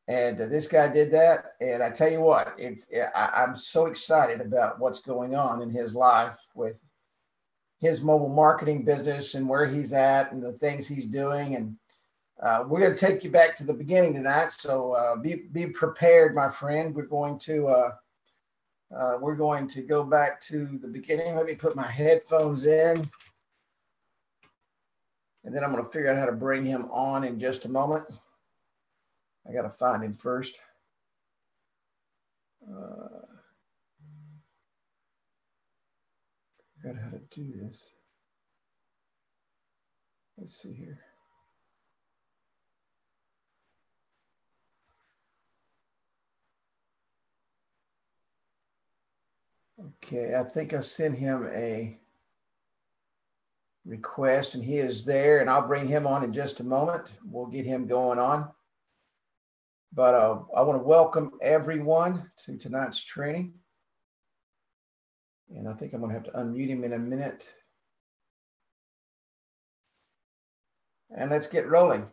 And this guy did that. And I tell you what, I'm so excited about what's going on in his life with his mobile marketing business and where he's at and the things he's doing. And we're going to take you back to the beginning tonight. So be prepared, my friend. We're going to go back to the beginning. Let me put my headphones in. And then I'm going to figure out how to bring him on in just a moment. I got to find him first. Figure out how to do this. Let's see here. Okay, I think I sent him a request and he is there, and I'll bring him on in just a moment. We'll get him going on. But I want to welcome everyone to tonight's training. And I think I'm going to have to unmute him in a minute. And let's get rolling.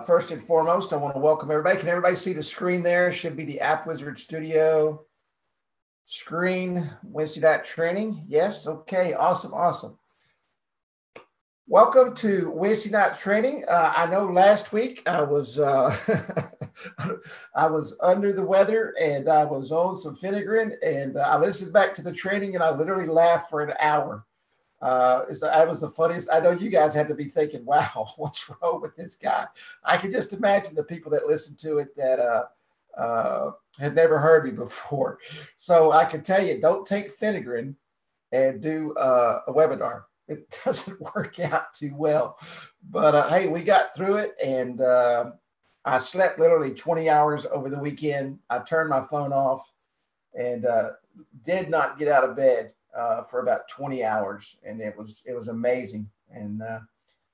First and foremost, I want to welcome everybody. Can everybody see the screen there? Should be the Appwizard Studio screen, Wednesday night training. Yes, okay, awesome. Welcome to Wednesday night training. I know last week I was I was under the weather and I was on some Finagrin, and I listened back to the training and I literally laughed for an hour. That was the funniest. I know you guys had to be thinking, wow, what's wrong with this guy? I can just imagine the people that listened to it that had never heard me before. So I can tell you, don't take Finagrin and do a webinar. It doesn't work out too well. But hey, we got through it, and I slept literally 20 hours over the weekend. I turned my phone off and did not get out of bed for about 20 hours, and it was amazing. And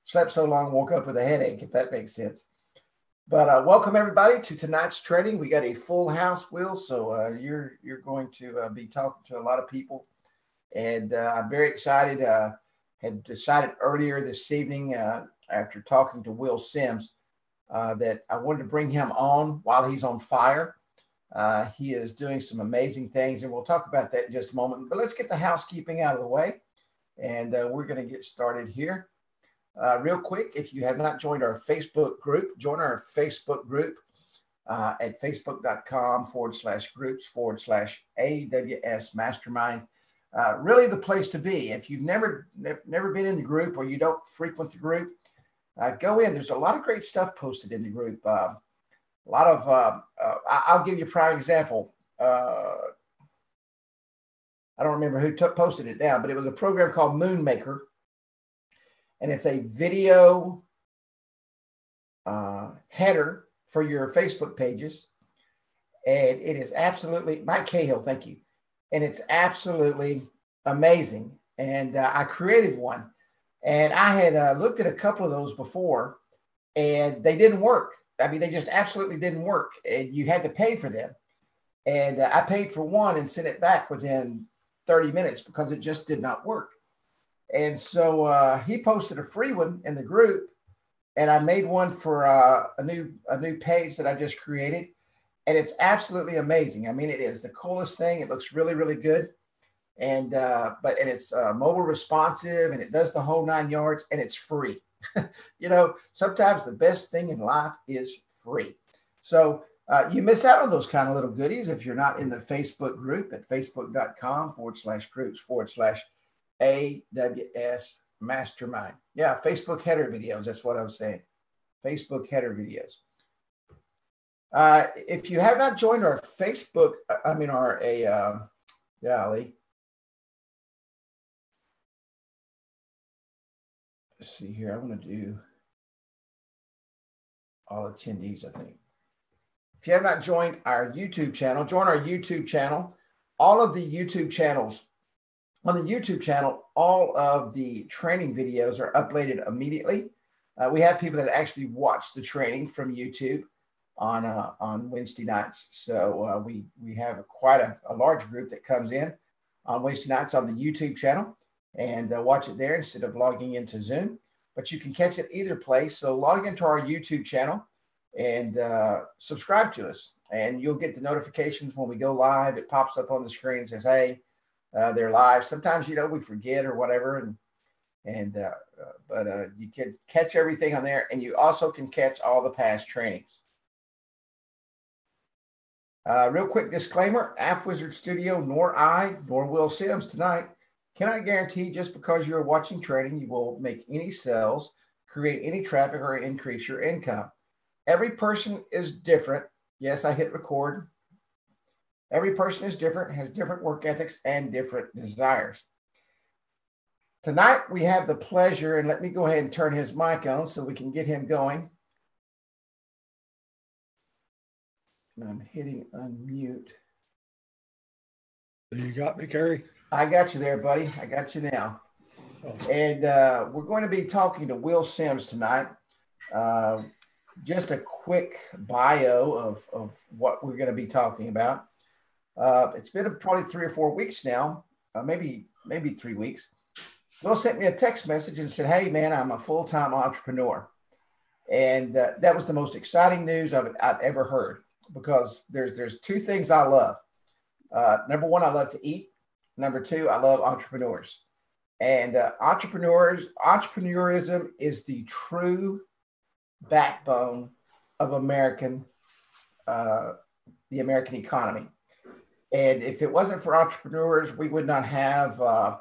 slept so long, woke up with a headache, if that makes sense. But welcome everybody to tonight's training. We got a full house, Will, so you're going to be talking to a lot of people, and I'm very excited. Had decided earlier this evening after talking to Will Sims that I wanted to bring him on while he's on fire. He is doing some amazing things, and we'll talk about that in just a moment. But let's get the housekeeping out of the way, and we're going to get started here. Real quick, if you have not joined our Facebook group, join our Facebook group at facebook.com/groups/AWS Mastermind. Really the place to be. If you've never been in the group or you don't frequent the group, go in. There's a lot of great stuff posted in the group. A lot of, I'll give you a prime example. I don't remember who posted it down, but it was a program called Moonmaker. And it's a video header for your Facebook pages. And it is absolutely, Mike Cahill, thank you. And it's absolutely amazing. And I created one. And I had looked at a couple of those before, and they didn't work. I mean, they just absolutely didn't work. And you had to pay for them. And I paid for one and sent it back within 30 minutes because it just did not work. And so he posted a free one in the group, and I made one for a new page that I just created. And it's absolutely amazing. I mean, it is the coolest thing. It looks really, really good. And it's mobile responsive, and it does the whole 9 yards, and it's free. You know, sometimes the best thing in life is free. So you miss out on those kind of little goodies if you're not in the Facebook group at facebook.com/groups/AWS Mastermind. Yeah, Facebook header videos. That's what I was saying. Facebook header videos. If you have not joined our Facebook, golly. Let's see here. I want to do all attendees, I think. If you have not joined our YouTube channel, join our YouTube channel. All of the YouTube channels, on the YouTube channel, all of the training videos are uploaded immediately. We have people that actually watch the training from YouTube on Wednesday nights. So we have quite a large group that comes in on Wednesday nights on the YouTube channel and watch it there instead of logging into Zoom. But you can catch it either place. So log into our YouTube channel and subscribe to us. And you'll get the notifications when we go live. It pops up on the screen and says, hey, they're live. Sometimes, we forget or whatever. But you can catch everything on there. And you also can catch all the past trainings. Real quick disclaimer, Appwizard Studio, nor I, nor Will Sims tonight cannot guarantee just because you are watching trading, you will make any sales, create any traffic, or increase your income. Every person is different. Yes, I hit record. Every person is different, has different work ethics and different desires. Tonight, we have the pleasure, and let me go ahead and turn his mic on so we can get him going. I'm hitting unmute. You got me, Kerry? I got you there, buddy. I got you now. Oh. And we're going to be talking to Will Sims tonight. Just a quick bio of what we're going to be talking about. It's been probably 3 or 4 weeks now, maybe 3 weeks. Will sent me a text message and said, hey, man, I'm a full-time entrepreneur. And that was the most exciting news I've ever heard, because there's 2 things I love. Number 1, I love to eat. Number 2, I love entrepreneurs. And entrepreneurism is the true backbone of the American economy. And if it wasn't for entrepreneurs, we would not have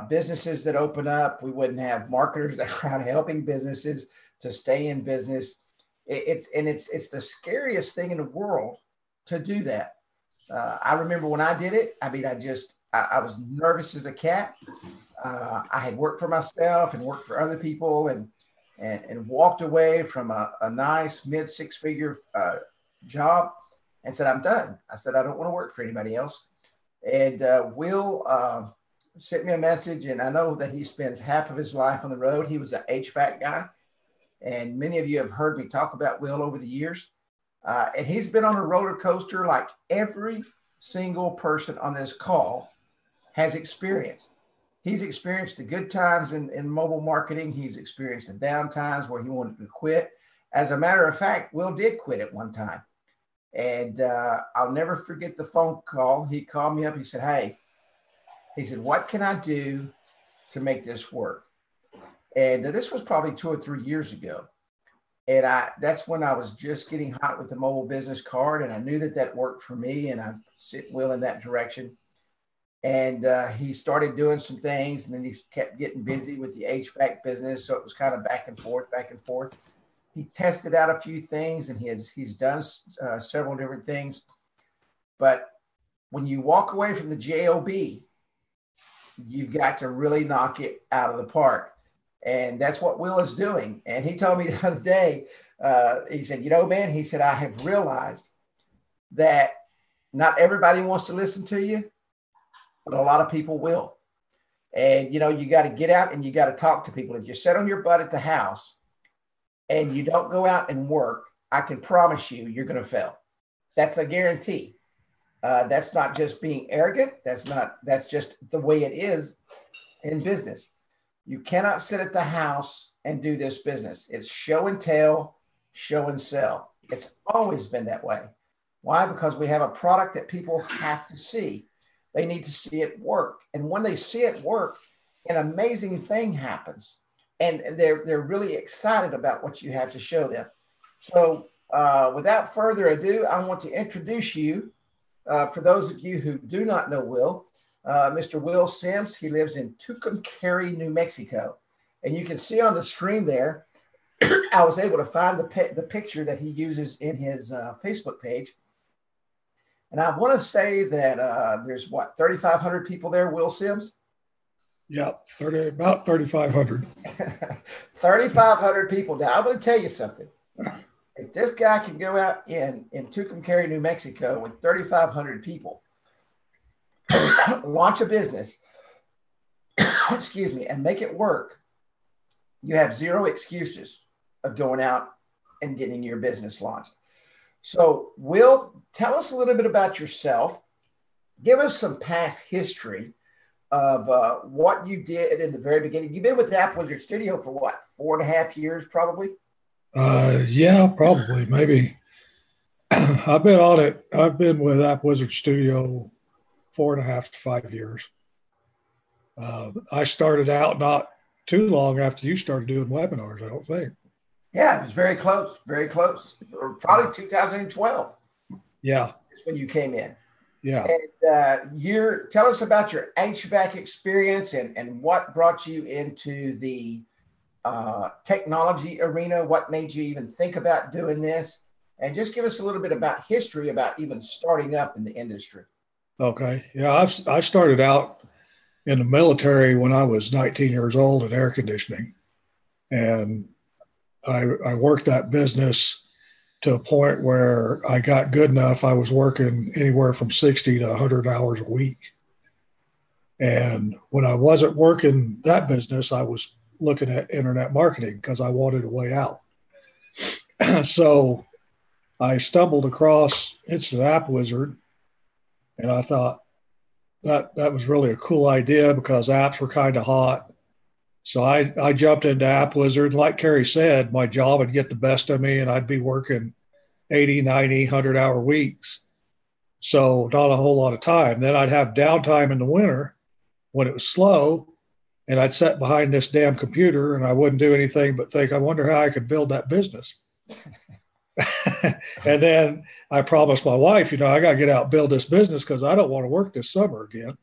businesses that open up. We wouldn't have marketers that are out helping businesses to stay in business. It's the scariest thing in the world to do that. I remember when I did it. I mean, I was nervous as a cat. I had worked for myself and worked for other people, and walked away from a nice mid 6-figure job and said, I'm done. I said, I don't want to work for anybody else. And Will sent me a message, and I know that he spends half of his life on the road. He was an HVAC guy, and many of you have heard me talk about Will over the years. And he's been on a roller coaster like every single person on this call has experienced. He's experienced the good times in mobile marketing. He's experienced the down times where he wanted to quit. As a matter of fact, Will did quit at one time. And I'll never forget the phone call. He called me up. He said, hey, what can I do to make this work? And this was probably 2 or 3 years ago. And that's when I was just getting hot with the mobile business card. And I knew that worked for me. And I sent Will in that direction. And he started doing some things, and then he kept getting busy with the HVAC business. So it was kind of back and forth, back and forth. He tested out a few things, and he's done several different things. But when you walk away from the J.O.B, you've got to really knock it out of the park. And that's what Will is doing. And he told me the other day, he said, man, he said, I have realized that not everybody wants to listen to you, but a lot of people will. And, you got to get out and you got to talk to people. If you sit on your butt at the house and you don't go out and work, I can promise you, you're going to fail. That's a guarantee. That's not just being arrogant. That's just the way it is in business. You cannot sit at the house and do this business. It's show and tell, show and sell. It's always been that way. Why? Because we have a product that people have to see. They need to see it work. And when they see it work, an amazing thing happens. And they're really excited about what you have to show them. So without further ado, I want to introduce you, for those of you who do not know Will, Mr. Will Sims. He lives in Kerry, New Mexico. And you can see on the screen there, I was able to find the picture that he uses in his Facebook page. And I want to say that there's 3,500 people there, Will Sims? Yep, about 3,500. 3,500 people. Now, I'm going to tell you something. If this guy can go out in Kerry, New Mexico with 3,500 people, launch a business, excuse me, and make it work, you have zero excuses of going out and getting your business launched. So, Will, tell us a little bit about yourself. Give us some past history of what you did in the very beginning. You've been with the Appwizard Studio for what, 4.5 years, probably? Yeah, probably, maybe. I've been on it. I've been with Appwizard Studio 4.5 to 5 years. I started out not too long after you started doing webinars, I don't think. Yeah, it was very close, very close. Or probably 2012 Yeah, is when you came in. yeah. And tell us about your HVAC experience and what brought you into the technology arena. What made you even think about doing this? And just give us a little bit about history about even starting up in the industry. Okay. Yeah, I started out in the military when I was 19 years old in air conditioning. And I worked that business to a point where I got good enough. I was working anywhere from 60 to 100 hours a week. And when I wasn't working that business, I was looking at internet marketing because I wanted a way out. So I stumbled across Instant App Wizard, and I thought that was really a cool idea because apps were kind of hot. So I jumped into App Wizard. Like Kerry said, my job would get the best of me, and I'd be working 80, 90, 100-hour weeks. So not a whole lot of time. Then I'd have downtime in the winter when it was slow, and I'd sit behind this damn computer and I wouldn't do anything but think, I wonder how I could build that business. And then I promised my wife, I got to get out and build this business because I don't want to work this summer again.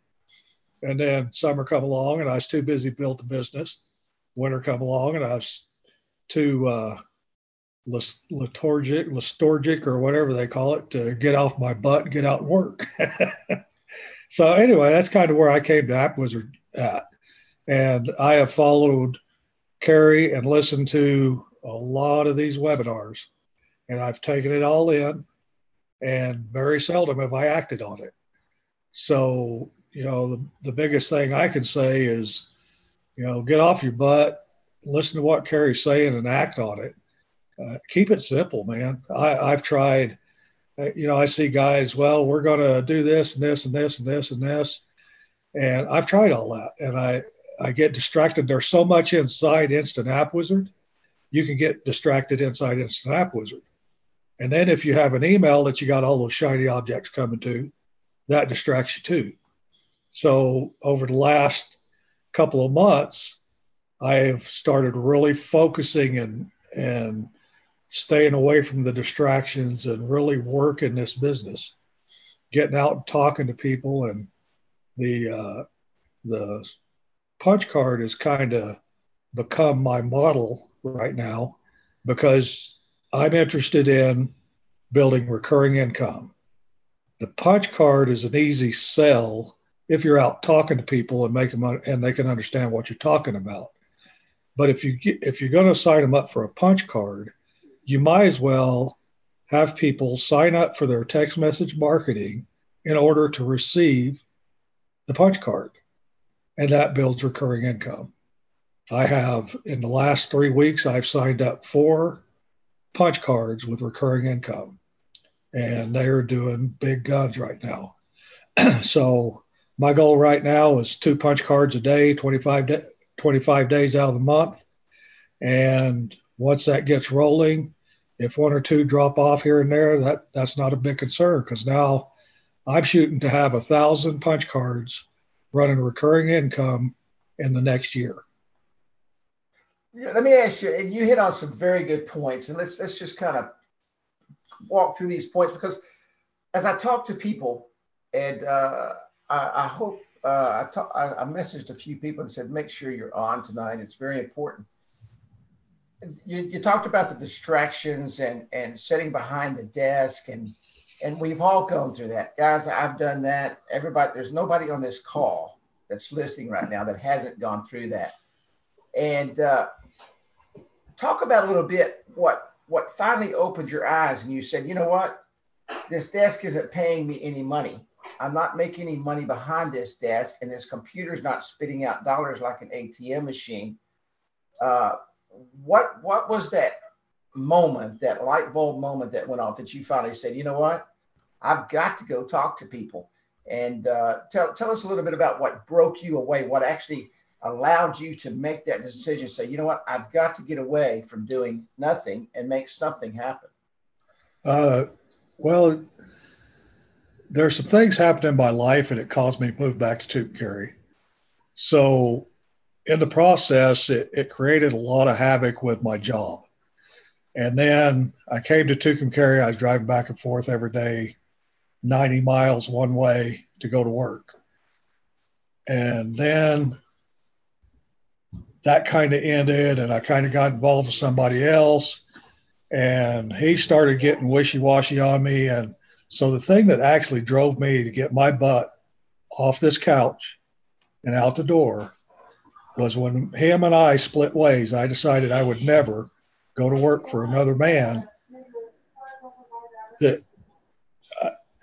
And then summer come along and I was too busy build the business. Winter come along and I was too lethargic or whatever they call it to get off my butt and get out and work. So anyway, that's kind of where I came to Appwizard at. And I have followed Kerry and listened to a lot of these webinars, and I've taken it all in, and very seldom have I acted on it. So, the biggest thing I can say is, get off your butt, listen to what Kerry's saying and act on it. Keep it simple, man. I've tried, I see guys, well, we're going to do this and this and this and this and this. And I've tried all that, and I get distracted. There's so much inside Instant App Wizard. You can get distracted inside Instant App Wizard. And then if you have an email that you got all those shiny objects coming to, that distracts you too. So over the last couple of months, I've started really focusing and staying away from the distractions and really working this business, getting out and talking to people. And the punch card has kind of become my model right now because I'm interested in building recurring income. The punch card is an easy sell if you're out talking to people and make them and they can understand what you're talking about. But if you're going to sign them up for a punch card, you might as well have people sign up for their text message marketing in order to receive the punch card, and that builds recurring income. I have, in the last 3 weeks, I've signed up 4 punch cards with recurring income, and they're doing big guns right now. So my goal right now is 2 punch cards a day, 25 days out of the month. And once that gets rolling, if 1 or 2 drop off here and there, that's not a big concern because now I'm shooting to have 1,000 punch cards running recurring income in the next year. Yeah, let me ask you, and you hit on some very good points, and let's just kind of walk through these points because as I talk to people, and I hope I messaged a few people and said, make sure you're on tonight. It's very important. You talked about the distractions and sitting behind the desk, and we've all gone through that. Guys, I've done that. Everybody, there's nobody on this call that's listening right now that hasn't gone through that. And talk about a little bit what finally opened your eyes and you said, you know what? This desk isn't paying me any money. I'm not making any money behind this desk, and this computer's not spitting out dollars like an ATM machine. What was that moment, that light bulb moment that went off that you finally said, you know what? I've got to go talk to people. And tell us a little bit about what broke you away, what actually allowed you to make that decision? Say, you know what, I've got to get away from doing nothing and make something happen. Well, there's some things happened in my life, and it caused me to move back to Kerry. So in the process, it created a lot of havoc with my job. And then I came to Tucumcari. I was driving back and forth every day, 90 miles one way to go to work. And then that kind of ended, and I kind of got involved with somebody else, and he started getting wishy-washy on me. And so the thing that actually drove me to get my butt off this couch and out the door was when him and I split ways. I decided I would never go to work for another man that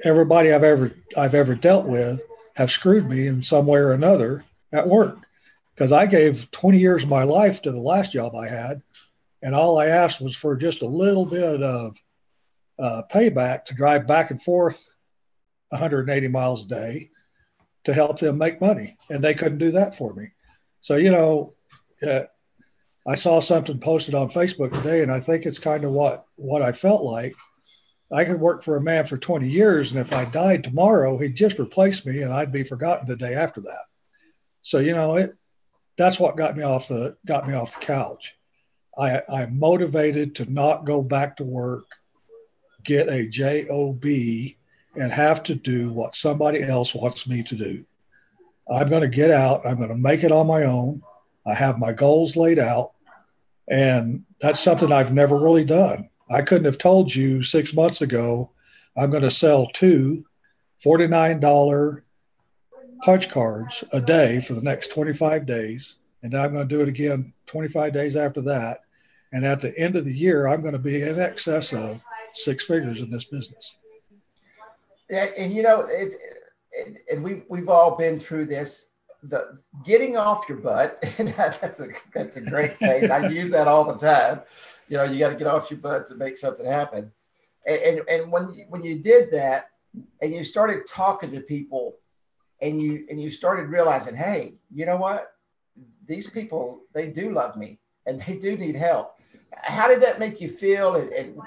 everybody I've ever dealt with have screwed me in some way or another at work. Because I gave 20 years of my life to the last job I had, and all I asked was for just a little bit of payback to drive back and forth 180 miles a day to help them make money, and they couldn't do that for me. So, I saw something posted on Facebook today, and I think it's kind of what I felt like. I could work for a man for 20 years, and if I died tomorrow, he'd just replace me, and I'd be forgotten the day after that. So, that's what got me off the couch. I'm motivated to not go back to work, get a J.O.B, and have to do what somebody else wants me to do. I'm going to get out. I'm going to make it on my own. I have my goals laid out, and that's something I've never really done. I couldn't have told you 6 months ago I'm going to sell 2 $49 punch cards a day for the next 25 days. And then I'm going to do it again 25 days after that. And at the end of the year, I'm going to be in excess of 6 figures in this business. Yeah, and and we've all been through this. The getting off your butt, and that's a great phrase. I use that all the time. You got to get off your butt to make something happen. And when you did that, and you started talking to people, and you started realizing, hey, you know what? These people, they do love me, and they do need help. How did that make you feel, and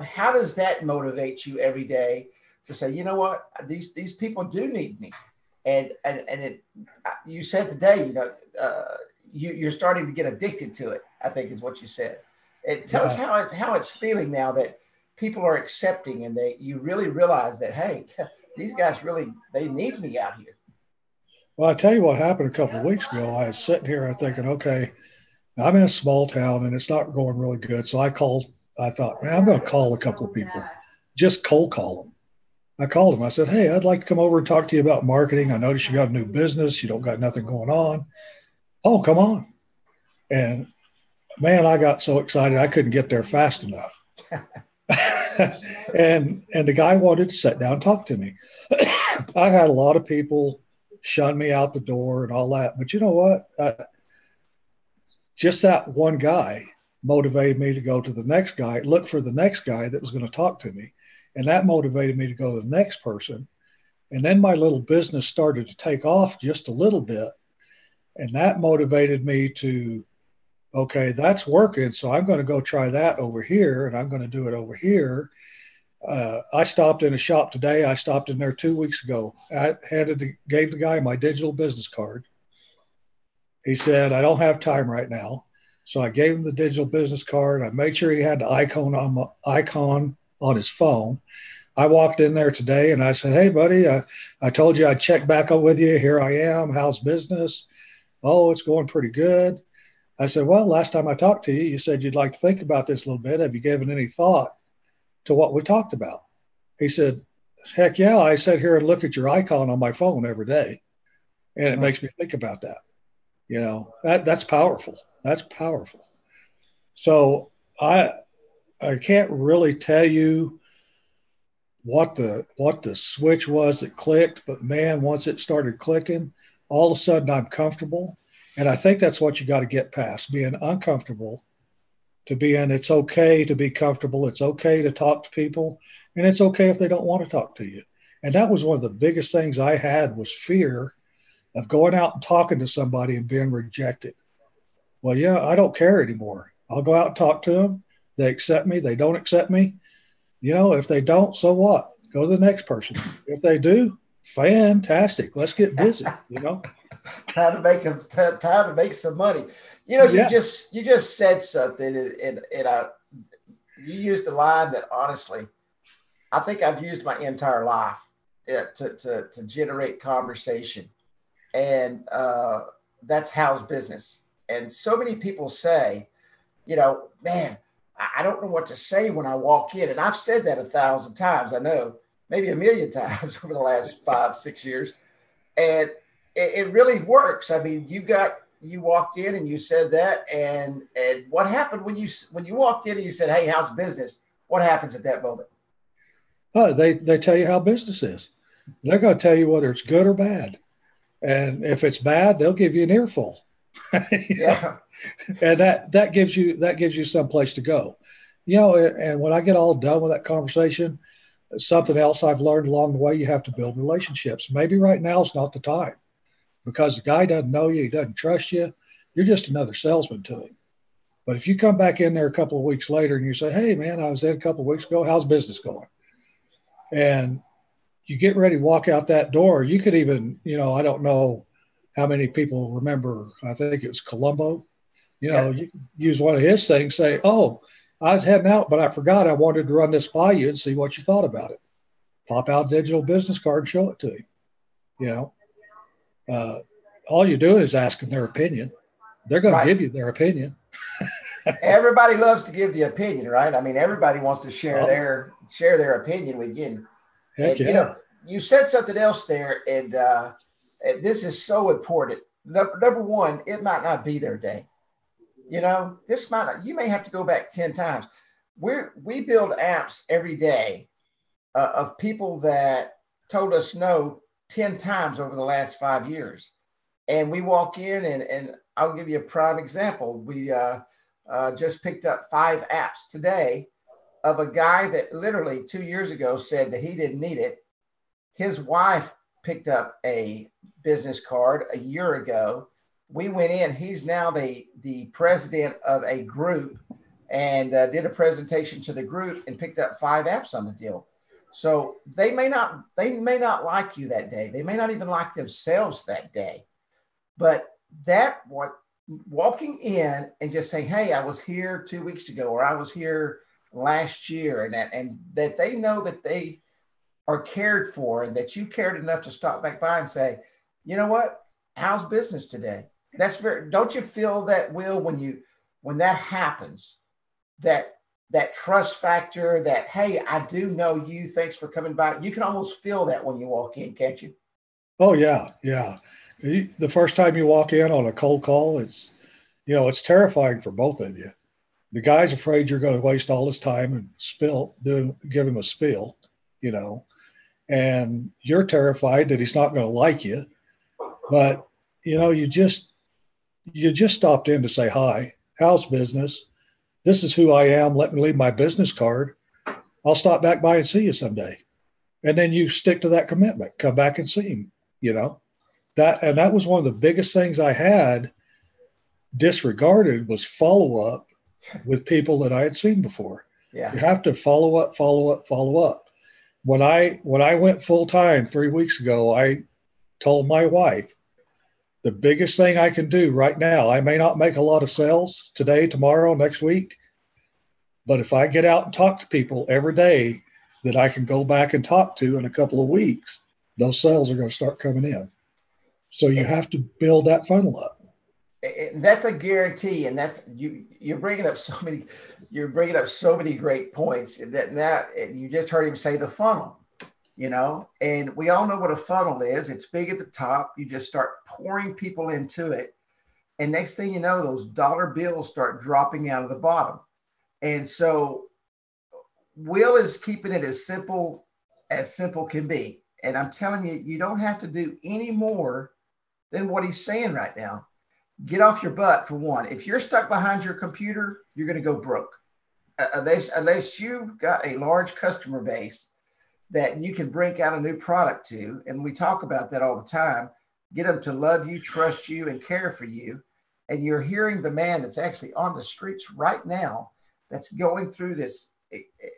how does that motivate you every day to say, you know what, these people do need me? And you said today, you're starting to get addicted to it, I think is what you said. And tell us how it's feeling now that people are accepting, and you really realize that, hey, these guys really, they need me out here. Well, I tell you what happened a couple of weeks ago. I was sitting here thinking, okay, I'm in a small town and it's not going really good. So I thought, man, I'm going to call a couple of people, just cold call them. I called them. I said, hey, I'd like to come over and talk to you about marketing. I noticed you got a new business. You don't got nothing going on. Oh, come on. And man, I got so excited. I couldn't get there fast enough. and the guy wanted to sit down and talk to me. I had a lot of people shun me out the door and all that. But you know what? Just that one guy motivated me to go to the next guy, look for the next guy that was going to talk to me. And that motivated me to go to the next person. And then my little business started to take off just a little bit. And that motivated me to, okay, that's working. So I'm going to go try that over here, and I'm going to do it over here. I stopped in a shop today. I stopped in there 2 weeks ago. I gave the guy my digital business card. He said, I don't have time right now. So I gave him the digital business card. I made sure he had the icon on his phone. I walked in there today and I said, hey, buddy, I told you I'd check back up with you. Here I am. How's business? Oh, it's going pretty good. I said, well, last time I talked to you, you said you'd like to think about this a little bit. Have you given any thought to what we talked about? He said, heck yeah. I sit here and look at your icon on my phone every day, and it makes me think about that. That's powerful. That's powerful. So I can't really tell you what the switch was that clicked, but man, once it started clicking, all of a sudden I'm comfortable. And I think that's what you got to get past, being uncomfortable to being, it's okay to be comfortable. It's okay to talk to people, and it's okay if they don't want to talk to you. And that was one of the biggest things I had, was fear of going out and talking to somebody and being rejected. Well, yeah, I don't care anymore. I'll go out and talk to them. They accept me. They don't accept me. If they don't, so what? Go to the next person. If they do, fantastic. Let's get busy. Time to make them, time to make some money. Yeah. You just said something, and you used a line that honestly, I think I've used my entire life to generate conversation, and that's how's business. And so many people say, man, I don't know what to say when I walk in, and I've said that 1,000 times. I know, maybe a million times over the last 5, 6 years, and it really works. I mean, you walked in and you said that, and what happened when you walked in and you said, "Hey, how's business?" What happens at that moment? Oh, they tell you how business is. They're going to tell you whether it's good or bad. And if it's bad, they'll give you an earful. Yeah. And that gives you some place to go. And when I get all done with that conversation, something else I've learned along the way, you have to build relationships. Maybe right now is not the time because the guy doesn't know you, he doesn't trust you. You're just another salesman to him. But if you come back in there a couple of weeks later and you say, "Hey man, I was in a couple of weeks ago, how's business going?" And you get ready to walk out that door, you could even, I don't know how many people remember, I think it was Columbo. Yep. You can use one of his things, say, "Oh, I was heading out, but I forgot I wanted to run this by you and see what you thought about it." Pop out a digital business card and show it to him. You know, uh, all you're doing is asking their opinion. They're going to Right. give you their opinion. Everybody loves to give the opinion, right? I mean, everybody wants to share Oh, their opinion with you. heck And yeah. you said something else there, and this is so important. Number one, it might not be their day. This might not. You may have to go back 10 times. We build apps every day of people that told us no 10 times over the last 5 years, and we walk in, and I'll give you a prime example. We just picked up 5 apps today of a guy that literally 2 years ago said that he didn't need it. His wife picked up a business card a year ago. We went in. He's now the president of a group, and did a presentation to the group and picked up 5 apps on the deal. So they may not like you that day. They may not even like themselves that day. But that what walking in and just saying, "Hey, I was here 2 weeks ago," or "I was here last year," and that they know that they are cared for, and that you cared enough to stop back by and say, "You know what? How's business today?" That's very. Don't you feel that, Will, when that happens, that that trust factor, that, "Hey, I do know you. Thanks for coming by." You can almost feel that when you walk in, can't you? Oh yeah, yeah. The first time you walk in on a cold call, it's terrifying for both of you. The guy's afraid you're going to waste all his time and give him a spiel, you know, and you're terrified that he's not going to like you. But you just stopped in to say hi. How's business? This is who I am. Let me leave my business card. I'll stop back by and see you someday. And then you stick to that commitment. Come back and see him. You know that was one of the biggest things I had disregarded was follow up with people that I had seen before. Yeah. You have to follow up, follow up, follow up. When I went full time 3 weeks ago, I told my wife the biggest thing I can do right now. I may not make a lot of sales today, tomorrow, next week, but if I get out and talk to people every day that I can go back and talk to in a couple of weeks, those sales are going to start coming in. So you have to build that funnel up. That's a guarantee, and that's you're bringing up so many great points, and you just heard him say the funnel, and we all know what a funnel is. It's big at the top. You just start pouring people into it, and next thing you know, those dollar bills start dropping out of the bottom. And so Will is keeping it as simple can be, and I'm telling you, you don't have to do any more than what he's saying right now. Get off your butt, for one. If you're stuck behind your computer, you're going to go broke. Unless you've got a large customer base that you can break out a new product to. And we talk about that all the time. get them to love you, trust you, and care for you. And you're hearing the man that's actually on the streets right now that's going through this.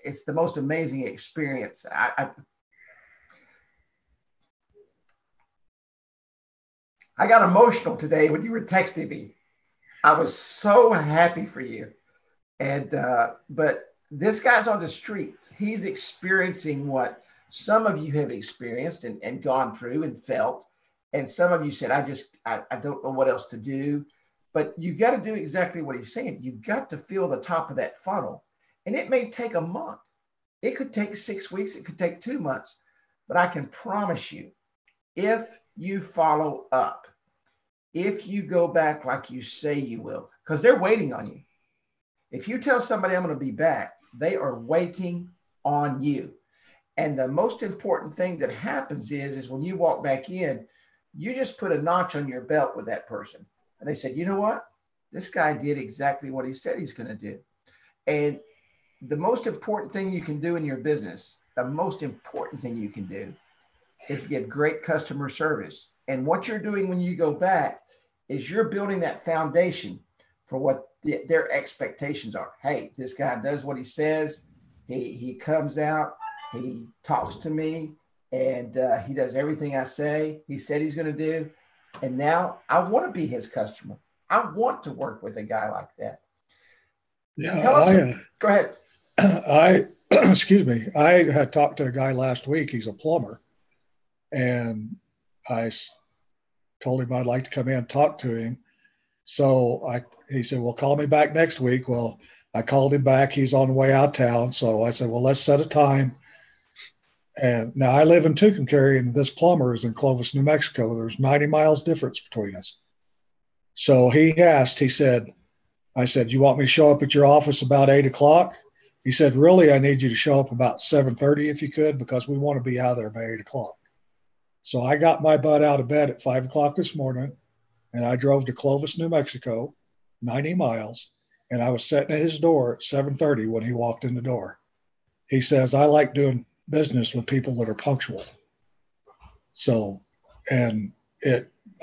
It's the most amazing experience. I got emotional today when you were texting me. I was so happy for you. And, but this guy's on the streets. He's experiencing what some of you have experienced and gone through and felt. And some of you said, I don't know what else to do. But you've got to do exactly what he's saying. You've got to feel the top of that funnel. And it may take a month. It could take 6 weeks. It could take 2 months. But I can promise you, if you follow up, if you go back like you say you will, because they're waiting on you. If you tell somebody I'm going to be back, they are waiting on you. And the most important thing that happens is when you walk back in, you just put a notch on your belt with that person. And they said, you know what? This guy did exactly what he said he's going to do. And the most important thing you can do in your business, the most important thing you can do is give great customer service. And what you're doing when you go back is you're building that foundation for what their expectations are. Hey, this guy does what he says. He comes out, he talks to me, and he does everything I say. He said he's going to do. And now I want to be his customer. I want to work with a guy like that. Yeah, Tell us. Go ahead. Excuse me. I had talked to a guy last week. He's a plumber. And I told him I'd like to come in and talk to him. So he said, well, call me back next week. Well, I called him back. He's on the way out of town. So I said, well, let's set a time. And now I live in Tucumcari, and this plumber is in Clovis, New Mexico. There's 90 miles difference between us. So he said, I said, you want me to show up at your office about 8 o'clock? He said, really, I need you to show up about 7:30 if you could, because we want to be out of there by 8 o'clock. So I got my butt out of bed at 5 o'clock this morning, and I drove to Clovis, New Mexico, 90 miles, and I was sitting at his door at 7:30 when he walked in the door. He says, I like doing business with people that are punctual. So, and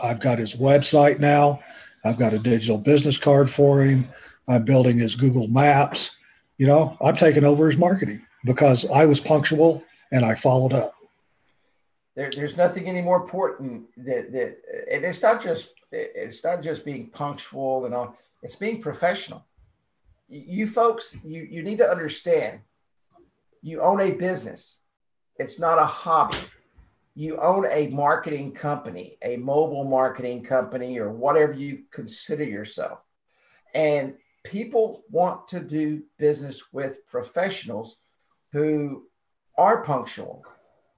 I've got his website now. I've got a digital business card for him. I'm building his Google Maps. You know, I'm taking over his marketing because I was punctual and I followed up. There's nothing any more important and it's not just being punctual and all. It's being professional. You folks, you need to understand. You own a business. It's not a hobby. You own a marketing company, a mobile marketing company, or whatever you consider yourself. And people want to do business with professionals who are punctual.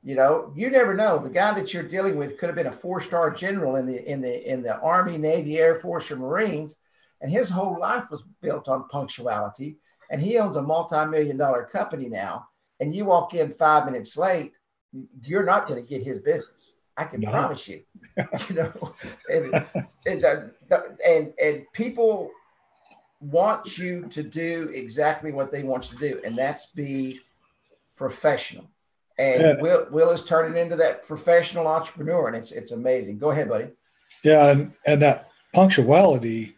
You know, you never know. The guy that you're dealing with could have been a 4-star general in the Army, Navy, Air Force, or Marines, and his whole life was built on punctuality. And he owns a multi-million-dollar company now. And you walk in 5 minutes late, you're not going to get his business. I can promise you. You know, and people want you to do exactly what they want you to do, and that's be professional. And Will is turning into that professional entrepreneur, and it's amazing. Go ahead, buddy. Yeah, and that punctuality,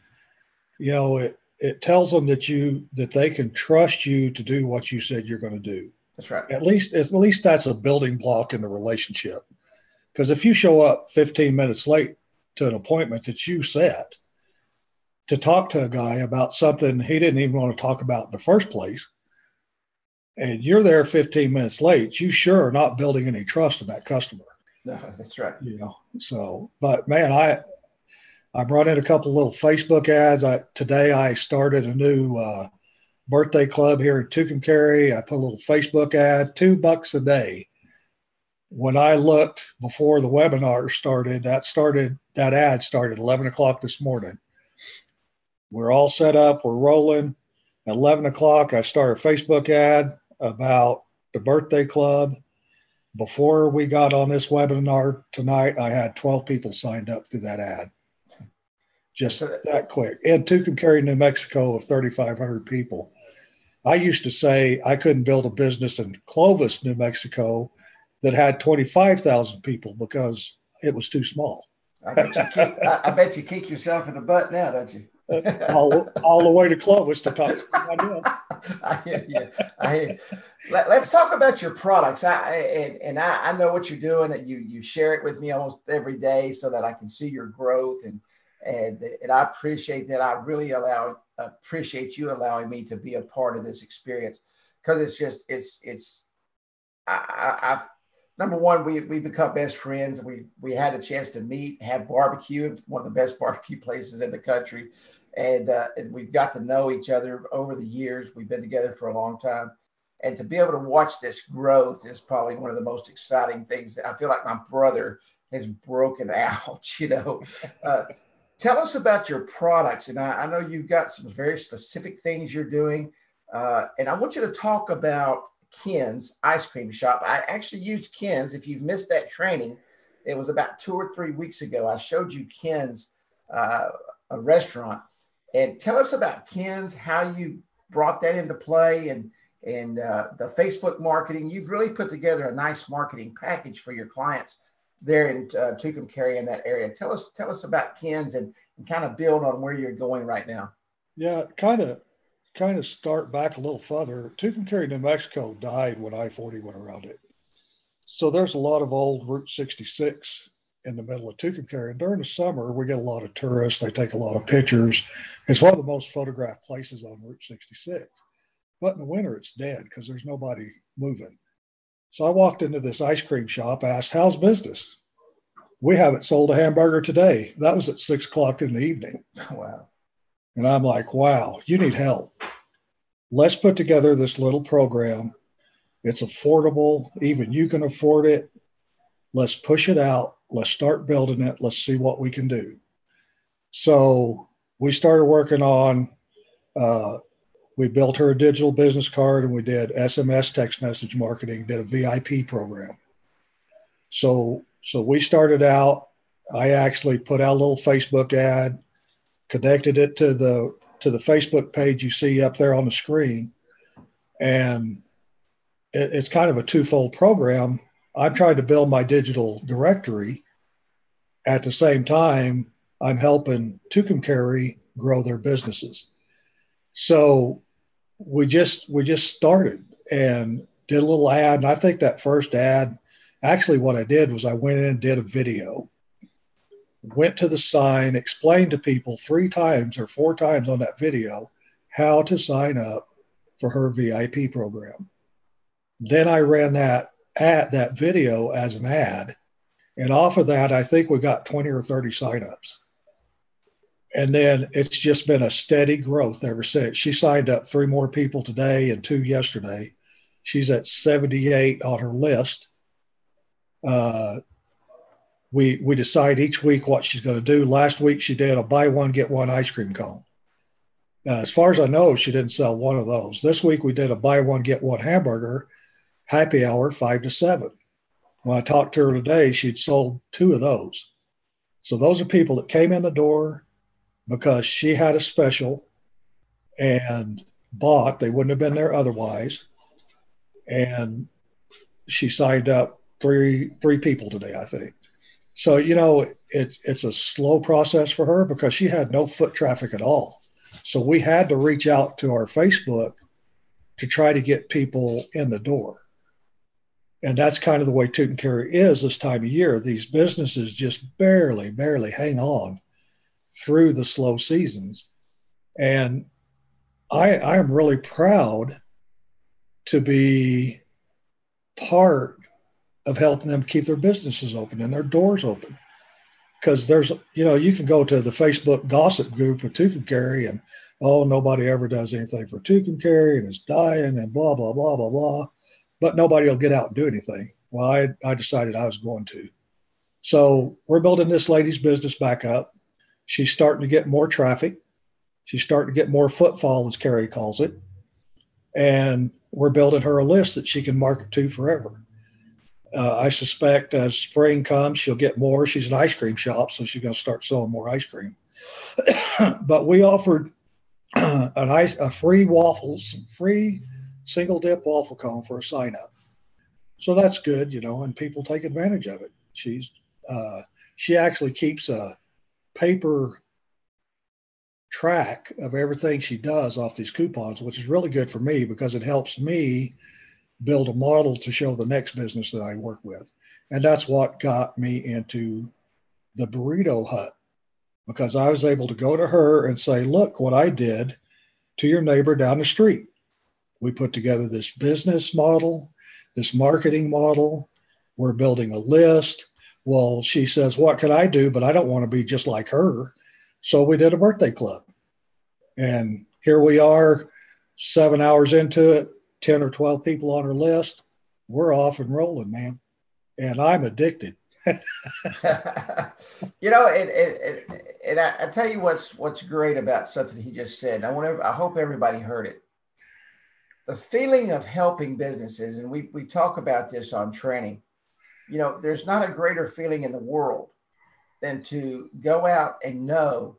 you know, it tells them that they can trust you to do what you said you're going to do. That's right. At least that's a building block in the relationship. Because if you show up 15 minutes late to an appointment that you set to talk to a guy about something he didn't even want to talk about in the first place, and you're there 15 minutes late, you sure are not building any trust in that customer. No, that's right. You know, so, but man, I'm running a couple of little Facebook ads. Today I started a new birthday club here in Tucumcari. I put a little Facebook ad, $2 a day. When I looked before the webinar started, that ad started 11 o'clock this morning. We're all set up. We're rolling. At 11 o'clock, I started a Facebook ad about the birthday club. Before we got on this webinar tonight, I had 12 people signed up through that ad. Just that quick. In Tucumcari, New Mexico, of 3,500 people. I used to say I couldn't build a business in Clovis, New Mexico, that had 25,000 people because it was too small. I bet you kick yourself in the butt now, don't you? all the way to Clovis to talk. I hear you. I hear you. Let's talk about your products. I know what you're doing, and you share it with me almost every day so that I can see your growth, and I appreciate that. I really appreciate you allowing me to be a part of this experience, because it's I've number one, we become best friends. We had a chance to meet, have barbecue, one of the best barbecue places in the country, and we've got to know each other over the years. We've been together for a long time, and to be able to watch this growth is probably one of the most exciting things. I feel like my brother has broken out. Tell us about your products, and I know you've got some very specific things you're doing, and I want you to talk about Ken's ice cream shop. I actually used Ken's. If you've missed that training, it was about 2 or 3 weeks ago. I showed you Ken's, a restaurant, and tell us about Ken's, how you brought that into play, and the Facebook marketing. You've really put together a nice marketing package for your clients there in Tucumcari, in that area. Tell us about Ken's, and kind of build on where you're going right now. Yeah, kind of start back a little further. Tucumcari, New Mexico died when I-40 went around it. So there's a lot of old Route 66 in the middle of Tucumcari. And during the summer, we get a lot of tourists. They take a lot of pictures. It's one of the most photographed places on Route 66. But in the winter, it's dead because there's nobody moving. So I walked into this ice cream shop, asked, how's business? We haven't sold a hamburger today. That was at 6 o'clock in the evening. Wow. And I'm like, wow, you need help. Let's put together this little program. It's affordable. Even you can afford it. Let's push it out. Let's start building it. Let's see what we can do. So we started working on, we built her a digital business card, and we did SMS text message marketing, did a VIP program. So we started out, I actually put out a little Facebook ad, connected it to the Facebook page you see up there on the screen. And it's kind of a twofold program. I'm trying to build my digital directory. At the same time, I'm helping Tucumcari grow their businesses. So we just started and did a little ad. And I think that first ad, actually what I did was I went in and did a video, went to the sign, explained to people 3 times or 4 times on that video how to sign up for her VIP program. Then I ran that video as an ad. And off of that, I think we got 20 or 30 signups. And then it's just been a steady growth ever since. She signed up 3 more people today and 2 yesterday. She's at 78 on her list. We decide each week what she's going to do. Last week, she did a buy one, get one ice cream cone. As far as I know, she didn't sell one of those. This week, we did a buy one, get one hamburger, happy hour, 5 to 7. When I talked to her today, she'd sold 2 of those. So those are people that came in the door because she had a special and bought. They wouldn't have been there otherwise. And she signed up three people today, I think. So, it's a slow process for her because she had no foot traffic at all. So we had to reach out to our Facebook to try to get people in the door. And that's kind of the way Tucumcari is this time of year. These businesses just barely hang on through the slow seasons. And I am really proud to be part of helping them keep their businesses open and their doors open. Because there's, you can go to the Facebook gossip group with Tucumcari and, oh, nobody ever does anything for Tucumcari and it's dying and blah, blah, blah, blah, blah. But nobody will get out and do anything. Well, I decided I was going to. So we're building this lady's business back up. She's starting to get more traffic. She's starting to get more footfall, as Kerry calls it. And we're building her a list that she can market to forever. I suspect as spring comes, she'll get more. She's an ice cream shop, so she's going to start selling more ice cream. But we offered a free single dip waffle cone for a sign up. So that's good, and people take advantage of it. she actually keeps a paper track of everything she does off these coupons, which is really good for me because it helps me build a model to show the next business that I work with. And that's what got me into the burrito hut, because I was able to go to her and say, look what I did to your neighbor down the street. We put together this business model, this marketing model. We're building a list. Well, she says, what can I do? But I don't want to be just like her. So we did a birthday club. And here we are, 7 hours into it, 10 or 12 people on our list. We're off and rolling, man. And I'm addicted. You know, and I tell you what's great about something he just said. I hope everybody heard it. The feeling of helping businesses, and we talk about this on training. You know, there's not a greater feeling in the world than to go out and know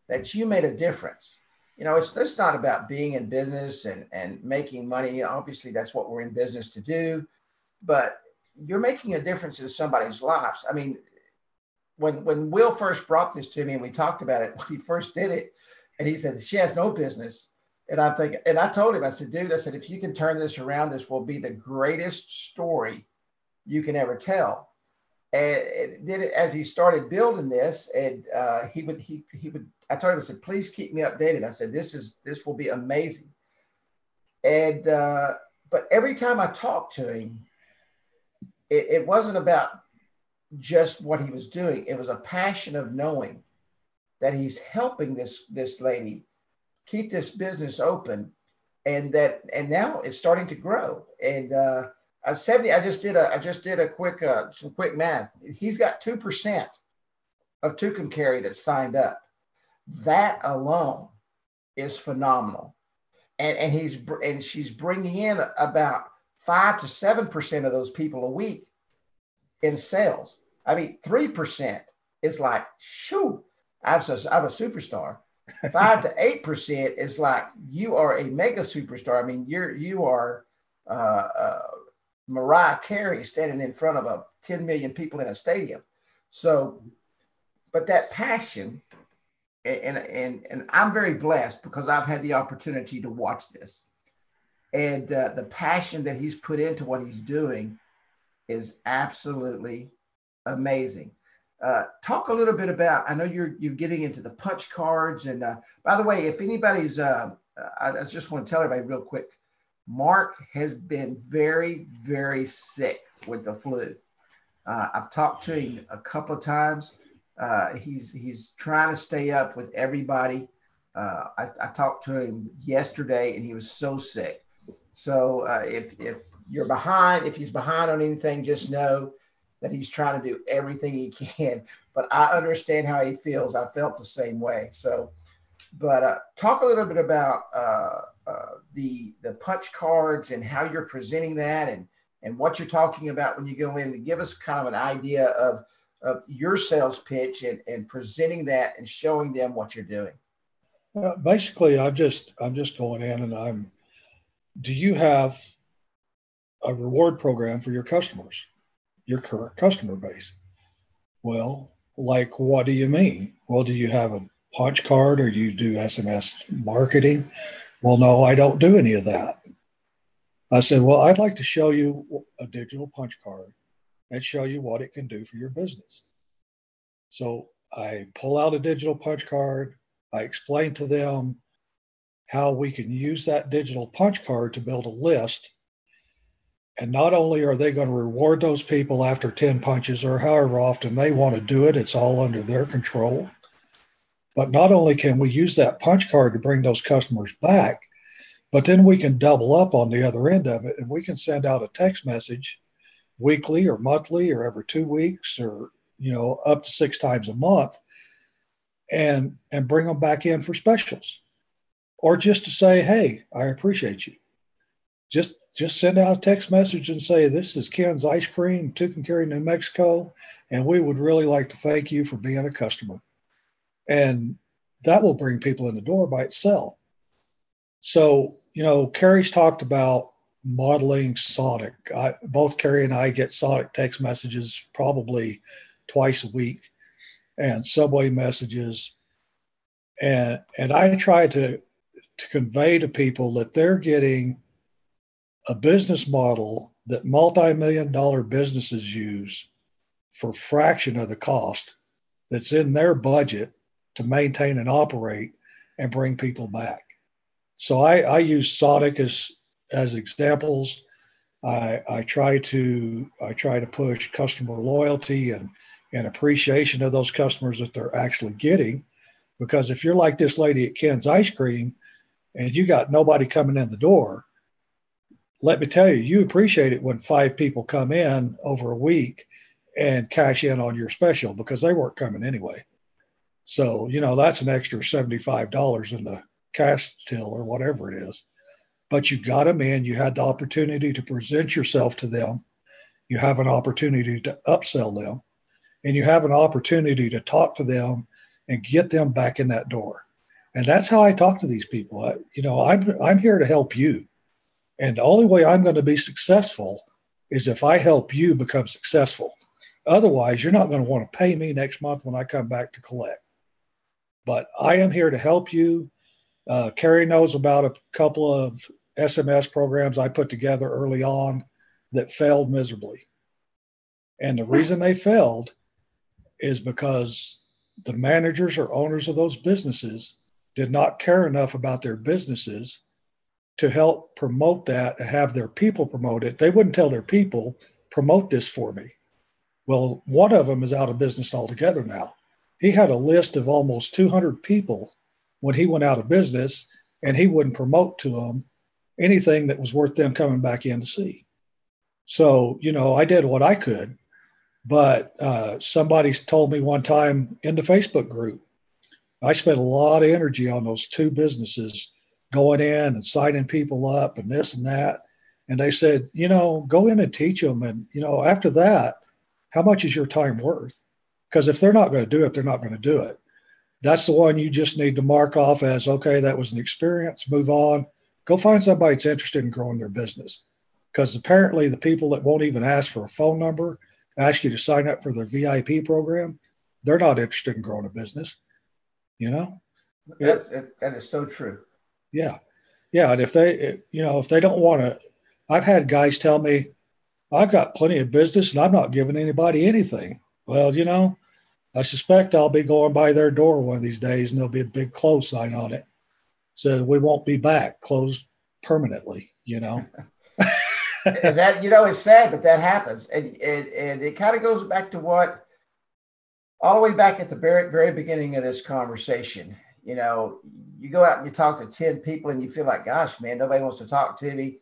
that you made a difference. You know, it's not about being in business and making money. Obviously, that's what we're in business to do, but you're making a difference in somebody's lives. I mean, when Will first brought this to me and we talked about it, when he first did it, and he said, she has no business. And I'm thinking, and I told him, I said, dude, I said, if you can turn this around, this will be the greatest story you can ever tell. And did it as he started building this, and he would, I told him, I said, please keep me updated. I said, this will be amazing. And, but every time I talked to him, it wasn't about just what he was doing. It was a passion of knowing that he's helping this lady keep this business open, and now it's starting to grow. And I just did a quick some quick math. He's got 2% of Kerry that's signed up. That alone is phenomenal. And she's bringing in about 5 to 7% of those people a week in sales. I mean, 3% is like, shoo, I'm a superstar. 5 to 8% is like, you are a mega superstar. I mean, you are Mariah Carey standing in front of 10 million people in a stadium. So, but that passion, and I'm very blessed because I've had the opportunity to watch this, and the passion that he's put into what he's doing is absolutely amazing. Talk a little bit about, I know you're getting into the punch cards. And by the way, if anybody's, I just want to tell everybody real quick, Mark has been very, very sick with the flu. I've talked to him a couple of times. He's trying to stay up with everybody. I talked to him yesterday and he was so sick. So if you're behind, if he's behind on anything, just know that he's trying to do everything he can. But I understand how he feels. I felt the same way. So, but talk a little bit about the punch cards and how you're presenting that, and what you're talking about when you go in, to give us kind of an idea of your sales pitch and presenting that and showing them what you're doing. Basically, I'm just going in and do you have a reward program for your customers, your current customer base? Well, like, what do you mean? Well, do you have a punch card or do you do SMS marketing? Well, no, I don't do any of that. I said, well, I'd like to show you a digital punch card and show you what it can do for your business. So I pull out a digital punch card. I explain to them how we can use that digital punch card to build a list. And not only are they going to reward those people after 10 punches or however often they want to do it, it's all under their control. But not only can we use that punch card to bring those customers back, but then we can double up on the other end of it, and we can send out a text message weekly or monthly or every 2 weeks or, up to 6 times a month, and bring them back in for specials, or just to say, hey, I appreciate you. Just send out a text message and say, this is Ken's Ice Cream, Kerry, New Mexico, and we would really like to thank you for being a customer. And that will bring people in the door by itself. So, Kerry's talked about modeling Sonic. Both Kerry and I get Sonic text messages probably twice a week. and subway messages. And I try to convey to people that they're getting a business model that multi-million dollar businesses use for a fraction of the cost that's in their budget to maintain and operate and bring people back. So I use Sonic as examples. I try to push customer loyalty and appreciation of those customers that they're actually getting. Because if you're like this lady at Ken's Ice Cream and you got nobody coming in the door, let me tell you, you appreciate it when 5 people come in over a week and cash in on your special because they weren't coming anyway. So, that's an extra $75 in the cash till or whatever it is. But you got them in, you had the opportunity to present yourself to them. You have an opportunity to upsell them, and you have an opportunity to talk to them and get them back in that door. And that's how I talk to these people. I'm here to help you. And the only way I'm going to be successful is if I help you become successful. Otherwise, you're not going to want to pay me next month when I come back to collect. But I am here to help you. Kerry knows about a couple of SMS programs I put together early on that failed miserably. And the reason they failed is because the managers or owners of those businesses did not care enough about their businesses to help promote that and have their people promote it. They wouldn't tell their people, promote this for me. Well, one of them is out of business altogether now. He had a list of almost 200 people when he went out of business, and he wouldn't promote to them anything that was worth them coming back in to see. So, I did what I could, but somebody told me one time in the Facebook group, I spent a lot of energy on those 2 businesses going in and signing people up and this and that. And they said, go in and teach them. And, after that, how much is your time worth? Because if they're not going to do it, they're not going to do it. That's the one you just need to mark off as, okay, that was an experience, move on. Go find somebody that's interested in growing their business. Because apparently the people that won't even ask for a phone number, ask you to sign up for their VIP program, they're not interested in growing a business. That is so true. Yeah. Yeah. And if they don't want to, I've had guys tell me, I've got plenty of business and I'm not giving anybody anything. Well, I suspect I'll be going by their door one of these days and there'll be a big close sign on it. So we won't be back, closed permanently, And that, it's sad, but that happens. And it kind of goes back to all the way back at the very, very beginning of this conversation. You go out and you talk to 10 people and you feel like, gosh, man, nobody wants to talk to me.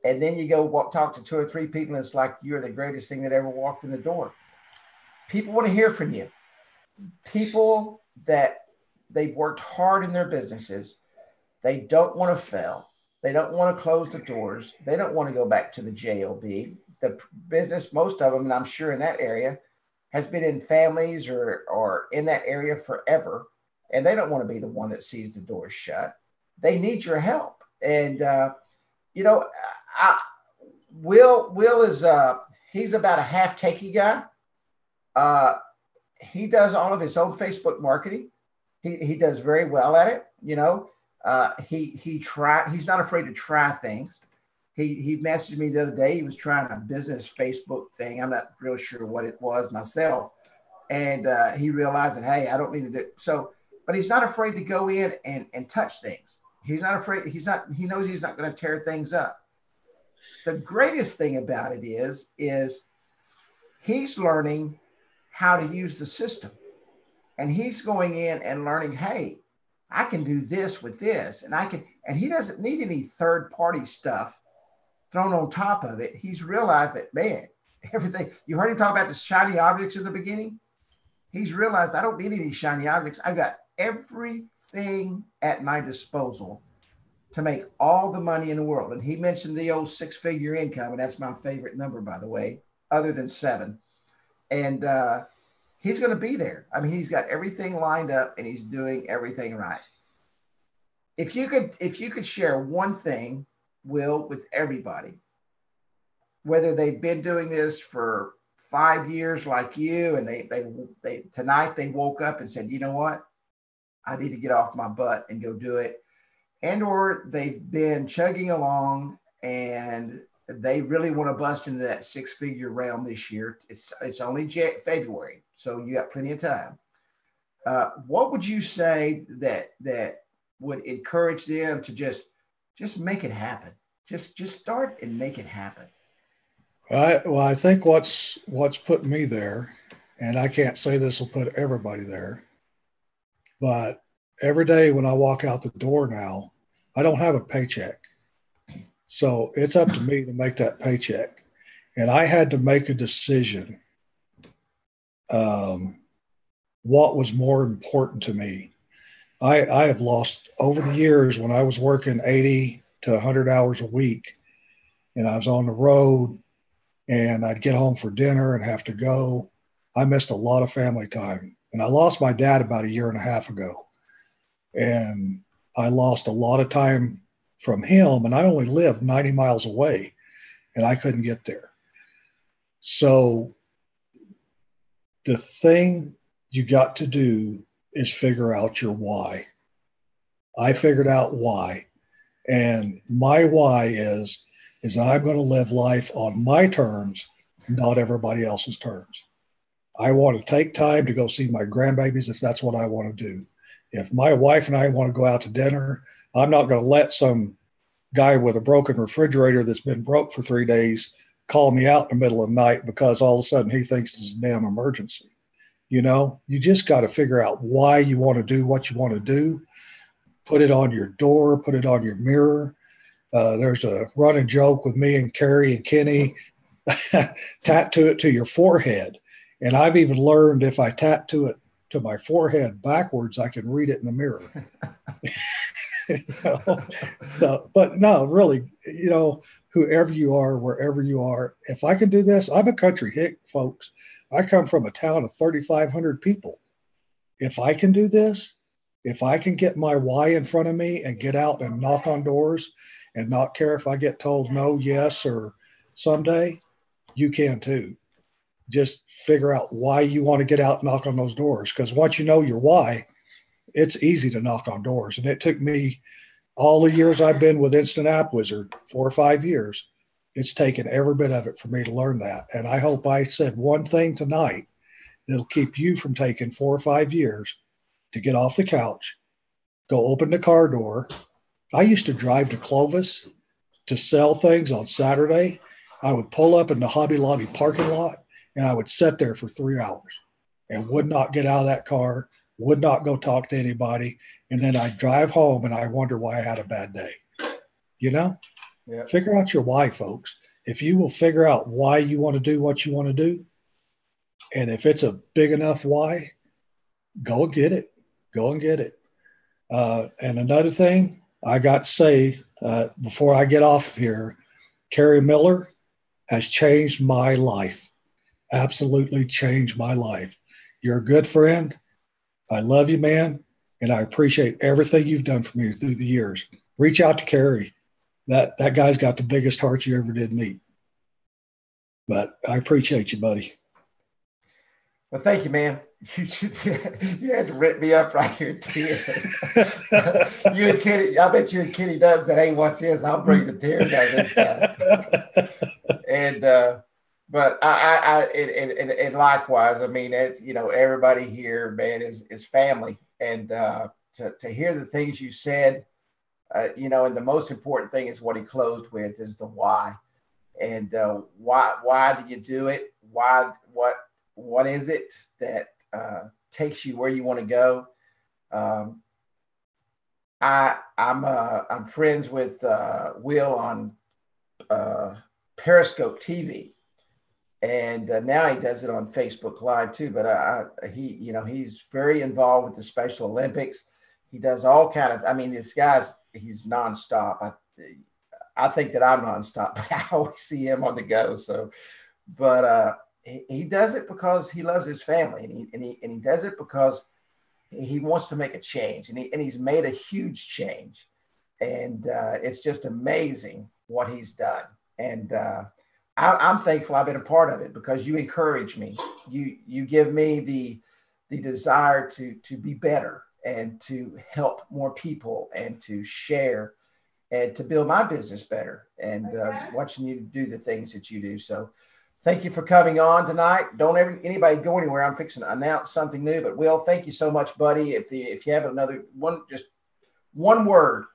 And then you go talk to 2 or 3 people and it's like you're the greatest thing that ever walked in the door. People want to hear from you. People that they've worked hard in their businesses, they don't want to fail. They don't want to close the doors. They don't want to go back to the J.O.B. The business, most of them, and I'm sure in that area, has been in families or in that area forever. And they don't want to be the one that sees the doors shut. They need your help. And, Will is, he's about a half takey guy. He does all of his own Facebook marketing. He does very well at it. He's not afraid to try things. He messaged me the other day. He was trying a business Facebook thing. I'm not real sure what it was myself. And he realized that, hey, I don't need to do so, but he's not afraid to go in and touch things. He's not afraid. He knows he's not going to tear things up. The greatest thing about it is he's learning how to use the system, and he's going in and learning, hey, I can do this with this, and he doesn't need any third party stuff thrown on top of it. He's realized that, man, everything, you heard him talk about the shiny objects in the beginning. He's realized I don't need any shiny objects. I've got everything at my disposal to make all the money in the world. And he mentioned the old 6-figure income, and that's my favorite number, by the way, other than 7. And he's going to be there. I mean, he's got everything lined up and he's doing everything right. If you could share one thing, Will, with everybody, whether they've been doing this for 5 years like you, and they tonight they woke up and said, you know what, I need to get off my butt and go do it. And or they've been chugging along and they really want to bust into that six-figure realm this year. It's only February, so you got plenty of time. What would you say that would encourage them to just make it happen? Just start and make it happen. I think what's put me there, and I can't say this will put everybody there, but every day when I walk out the door now, I don't have a paycheck. So it's up to me to make that paycheck. And I had to make a decision what was more important to me. I have lost over the years when I was working 80 to 100 hours a week and I was on the road and I'd get home for dinner and have to go. I missed a lot of family time. And I lost my dad about a year and a half ago. And I lost a lot of time from him, and I only lived 90 miles away, and I couldn't get there. So the thing you got to do is figure out your why. I figured out why. And my why is I'm going to live life on my terms, not everybody else's terms. I want to take time to go see my grandbabies if that's what I want to do. If my wife and I want to go out to dinner, I'm not going to let some guy with a broken refrigerator that's been broke for 3 days call me out in the middle of the night because all of a sudden he thinks it's a damn emergency. You know, you just got to figure out why you want to do what you want to do. Put it on your door, put it on your mirror. There's a running joke with me and Kerry and Kenny, tattoo it to your forehead. And I've even learned if I tattoo it to my forehead backwards, I can read it in the mirror. You know? So, but no, really, you know, whoever you are, wherever you are, if I can do this, I'm a country hick, folks. I come from a town of 3,500 people. If I can do this, if I can get my why in front of me and get out and knock on doors and not care if I get told no, yes, or someday, you can too. Just figure out why you want to get out and knock on those doors. Because once you know your why, it's easy to knock on doors. And it took me all the years I've been with Instant Appwizard, 4 or 5 years. It's taken every bit of it for me to learn that. And I hope I said one thing tonight that'll keep you from taking 4 or 5 years to get off the couch, go open the car door. I used to drive to Clovis to sell things on Saturday. I would pull up in the Hobby Lobby parking lot and I would sit there for 3 hours and would not get out of that car, would not go talk to anybody. And then I'd drive home and I wonder why I had a bad day. You know, Figure out your why, folks. If you will figure out why you want to do what you want to do, and if it's a big enough why, go and get it. Go and get it. And another thing I got to say before I get off of here, Kerry Miller has changed my life. Absolutely changed my life. You're a good friend. I love you, man. And I appreciate everything you've done for me through the years. Reach out to Kerry. That guy's got the biggest heart you ever did meet. But I appreciate you, buddy. Well, thank you, man. You had to rip me up right here, tears. You and Kenny, I bet you and Kenny does that. Hey, watch this. I'll bring the tears out of this guy. And but and likewise, I mean, it's, you know, everybody here, man, is family. And to hear the things you said, you know, and the most important thing is what he closed with is the why. And why do you do it? Why, what is it that takes you where you want to go? I'm friends with Will on Periscope TV, and now he does it on Facebook Live too. But he's very involved with the Special Olympics. He does all kind of. I mean, this guy's he's nonstop. I think that I'm nonstop, but I always see him on the go. So, but he does it because he loves his family, and he does it because he wants to make a change, and he's made a huge change, and it's just amazing what he's done. And I'm thankful I've been a part of it because you encourage me. You give me the desire to be better and to help more people and to share and to build my business better and watching you do the things that you do. So thank you for coming on tonight. Don't ever anybody go anywhere. I'm fixing to announce something new, but Will, thank you so much, buddy. If you have another one, just one word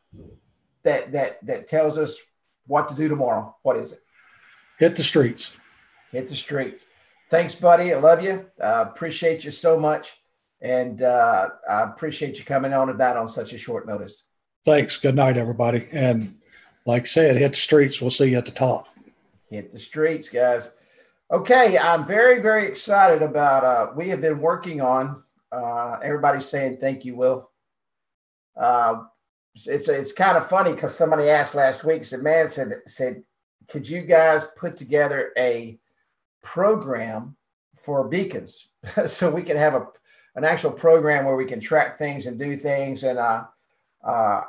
that tells us what to do tomorrow, what is it? Hit the streets. Hit the streets. Thanks, buddy. I love you. Appreciate you so much. And I appreciate you coming on tonight on such a short notice. Thanks. Good night, everybody. And like I said, hit the streets. We'll see you at the top. Hit the streets, guys. Okay. I'm very, very excited about, we have been working on, everybody's saying, thank you, Will. It's kind of funny because somebody asked last week, said, could you guys put together a program for beacons so we can have an actual program where we can track things and do things? And I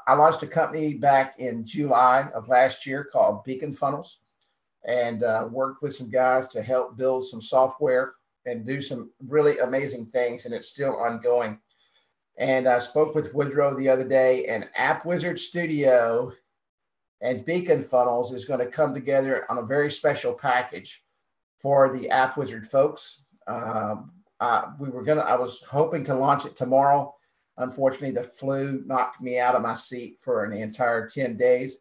launched a company back in July of last year called Beacon Funnels, and worked with some guys to help build some software and do some really amazing things. And it's still ongoing. And I spoke with Woodrow the other day, and Appwizard Studio and Beacon Funnels is going to come together on a very special package for the Appwizard folks. I was hoping to launch it tomorrow. Unfortunately, the flu knocked me out of my seat for an entire 10 days.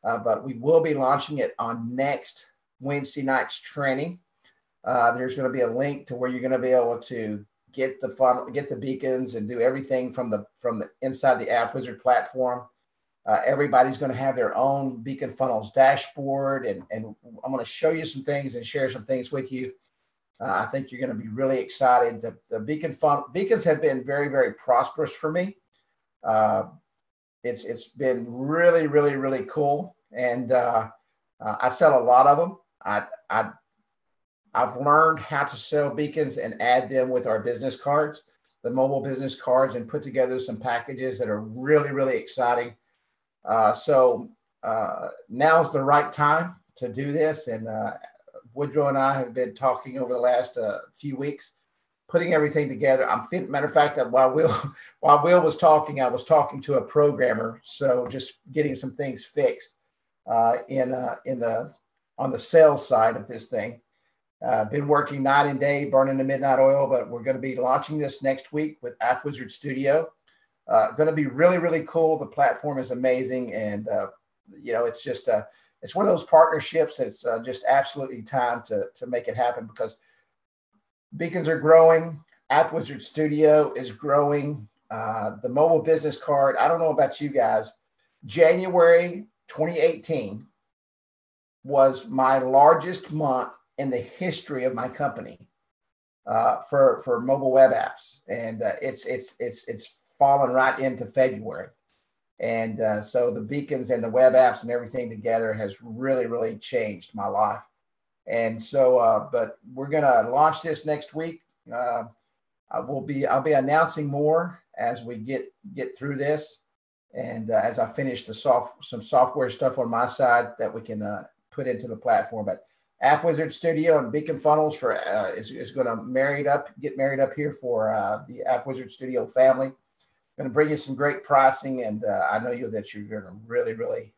But we will be launching it on next Wednesday night's training. There's going to be a link to where you're going to be able to get the funnel, get the beacons, and do everything from the inside the Appwizard platform. Everybody's going to have their own Beacon Funnels dashboard, and I'm going to show you some things and share some things with you. I think you're going to be really excited. The beacons have been very, very prosperous for me. It's been really, really, really cool, and I sell a lot of them. I've learned how to sell beacons and add them with our business cards, the mobile business cards, and put together some packages that are really, really exciting. So now's the right time to do this. And Woodrow and I have been talking over the last few weeks, putting everything together. Matter of fact, while Will was talking, I was talking to a programmer. So just getting some things fixed on the sales side of this thing. Been working night and day, burning the midnight oil, but we're going to be launching this next week with Appwizard Studio. Going to be really, really cool. The platform is amazing. And, it's just, it's one of those partnerships that's just absolutely time to make it happen, because beacons are growing. Appwizard Studio is growing. The mobile business card, I don't know about you guys, January 2018 was my largest month in the history of my company for mobile web apps. And it's fallen right into February. And so the beacons and the web apps and everything together has really, really changed my life. And so, but we're going to launch this next week. I'll be announcing more as we get through this. And as I finish some software stuff on my side that we can put into the platform. But Appwizard Studio and Beacon Funnels is going to get married up here for the Appwizard Studio family. Going to bring you some great pricing, and I know that you're going to really, really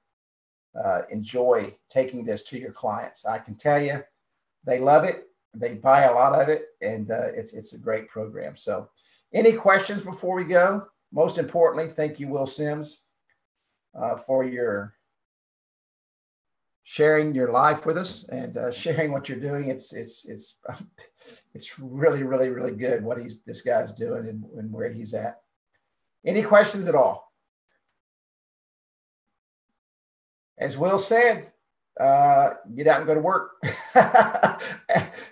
enjoy taking this to your clients. I can tell you, they love it. They buy a lot of it, and it's a great program. So, any questions before we go? Most importantly, thank you, Will Sims, for your sharing your life with us and sharing what you're doing. It's really, really, really good what this guy's doing and where he's at. Any questions at all? As Will said, get out and go to work.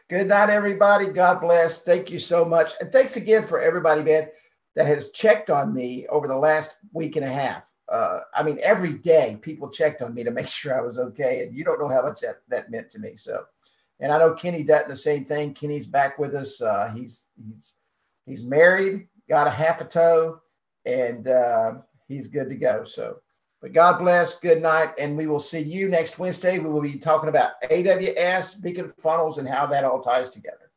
Good night, everybody. God bless. Thank you so much. And thanks again for everybody, man, that has checked on me over the last week and a half. Every day people checked on me to make sure I was okay. And you don't know how much that meant to me. So, and I know Kenny Dutton, the same thing. Kenny's back with us. He's married, got a half a toe, and he's good to go. So But God bless, good night, and we will see you next Wednesday. We will be talking about AWS, beacon funnels, and how that all ties together.